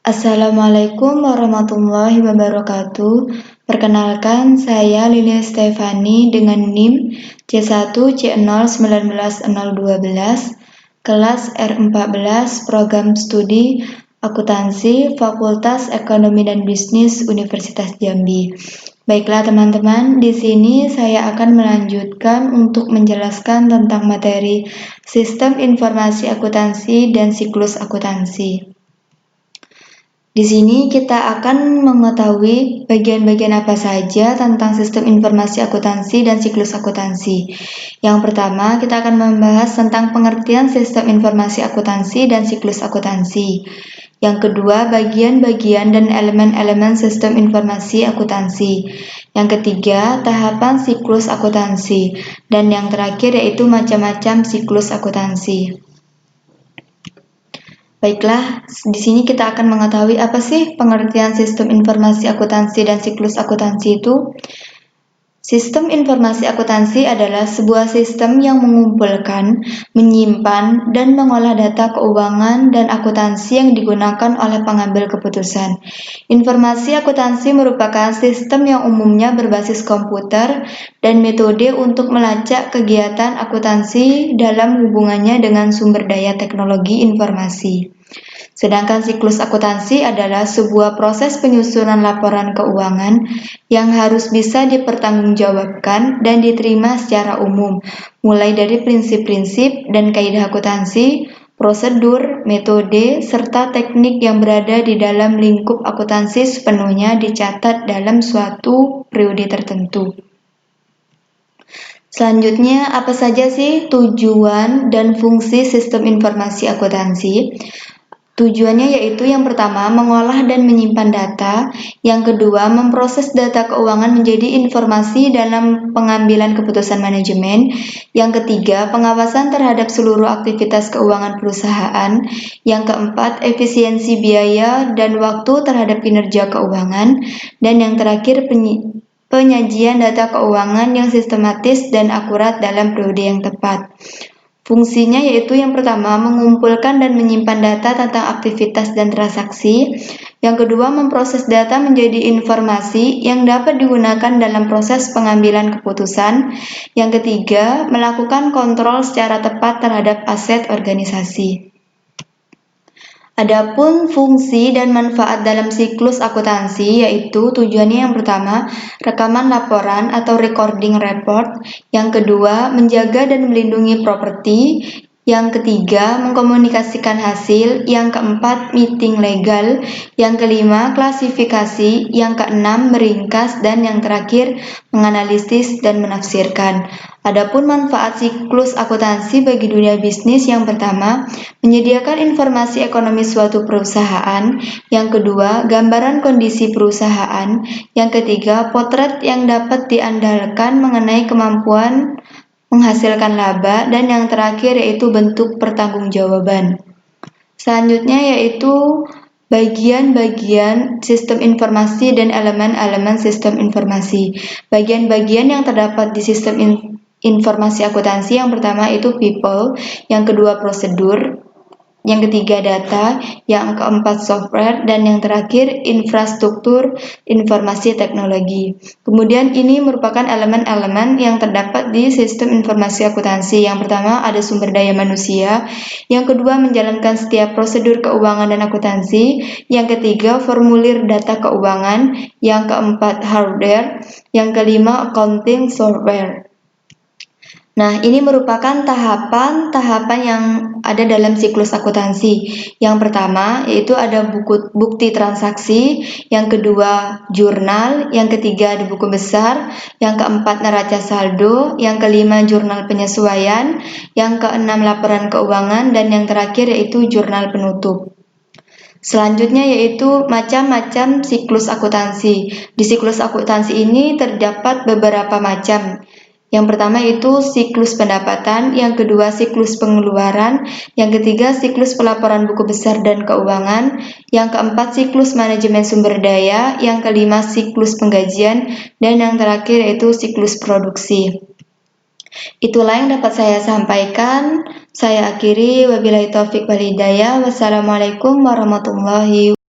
Assalamualaikum warahmatullahi wabarakatuh. Perkenalkan, saya Lili Stefani dengan NIM C1C0190012, kelas R14, Program Studi Akuntansi, Fakultas Ekonomi dan Bisnis Universitas Jambi. Baiklah teman-teman, di sini saya akan melanjutkan untuk menjelaskan tentang materi Sistem Informasi Akuntansi dan Siklus Akuntansi. Di sini kita akan mengetahui bagian-bagian apa saja tentang sistem informasi akuntansi dan siklus akuntansi. Yang pertama, kita akan membahas tentang pengertian sistem informasi akuntansi dan siklus akuntansi. Yang kedua, bagian-bagian dan elemen-elemen sistem informasi akuntansi. Yang ketiga, tahapan siklus akuntansi. Dan yang terakhir yaitu macam-macam siklus akuntansi. Baiklah, di sini kita akan mengetahui apa sih pengertian sistem informasi akuntansi dan siklus akuntansi itu. Sistem informasi akuntansi adalah sebuah sistem yang mengumpulkan, menyimpan, dan mengolah data keuangan dan akuntansi yang digunakan oleh pengambil keputusan. Informasi akuntansi merupakan sistem yang umumnya berbasis komputer dan metode untuk melacak kegiatan akuntansi dalam hubungannya dengan sumber daya teknologi informasi. Sedangkan siklus akuntansi adalah sebuah proses penyusunan laporan keuangan yang harus bisa dipertanggungjawabkan dan diterima secara umum, mulai dari prinsip-prinsip dan kaidah akuntansi, prosedur, metode, serta teknik yang berada di dalam lingkup akuntansi sepenuhnya dicatat dalam suatu periode tertentu. Selanjutnya, apa saja sih tujuan dan fungsi sistem informasi akuntansi? Tujuannya yaitu yang pertama, mengolah dan menyimpan data, yang kedua, memproses data keuangan menjadi informasi dalam pengambilan keputusan manajemen, yang ketiga, pengawasan terhadap seluruh aktivitas keuangan perusahaan, yang keempat, efisiensi biaya dan waktu terhadap kinerja keuangan, dan yang terakhir, penyajian data keuangan yang sistematis dan akurat dalam periode yang tepat. Fungsinya yaitu yang pertama, mengumpulkan dan menyimpan data tentang aktivitas dan transaksi. Yang kedua, memproses data menjadi informasi yang dapat digunakan dalam proses pengambilan keputusan. Yang ketiga, melakukan kontrol secara tepat terhadap aset organisasi. Adapun fungsi dan manfaat dalam siklus akuntansi yaitu tujuannya yang pertama, rekaman laporan atau recording report, yang kedua, menjaga dan melindungi properti, yang ketiga, mengkomunikasikan hasil, yang keempat, meeting legal, yang kelima, klasifikasi, yang keenam, meringkas, dan yang terakhir, menganalisis dan menafsirkan. Adapun manfaat siklus akuntansi bagi dunia bisnis yang pertama, menyediakan informasi ekonomi suatu perusahaan, yang kedua, gambaran kondisi perusahaan, yang ketiga, potret yang dapat diandalkan mengenai kemampuan menghasilkan laba, dan yang terakhir yaitu bentuk pertanggungjawaban. Selanjutnya yaitu bagian-bagian sistem informasi dan elemen-elemen sistem informasi. Bagian-bagian yang terdapat di sistem informasi akuntansi yang pertama itu people, yang kedua prosedur, yang ketiga data, yang keempat software, dan yang terakhir infrastruktur informasi teknologi. Kemudian ini merupakan elemen-elemen yang terdapat di sistem informasi akuntansi. Yang pertama ada sumber daya manusia, yang kedua menjalankan setiap prosedur keuangan dan akuntansi, yang ketiga formulir data keuangan, yang keempat hardware, yang kelima accounting software. Nah, ini merupakan tahapan-tahapan yang ada dalam siklus akuntansi. Yang pertama, yaitu ada bukti transaksi, yang kedua, jurnal, yang ketiga, ada buku besar, yang keempat, neraca saldo, yang kelima, jurnal penyesuaian, yang keenam, laporan keuangan, dan yang terakhir yaitu jurnal penutup. Selanjutnya yaitu macam-macam siklus akuntansi. Di siklus akuntansi ini terdapat beberapa macam. Yang pertama itu siklus pendapatan, yang kedua siklus pengeluaran, yang ketiga siklus pelaporan buku besar dan keuangan, yang keempat siklus manajemen sumber daya, yang kelima siklus penggajian, dan yang terakhir yaitu siklus produksi. Itulah yang dapat saya sampaikan. Saya akhiri, wabillahi taufik wal hidayah. Wassalamualaikum warahmatullahi wabarakatuh.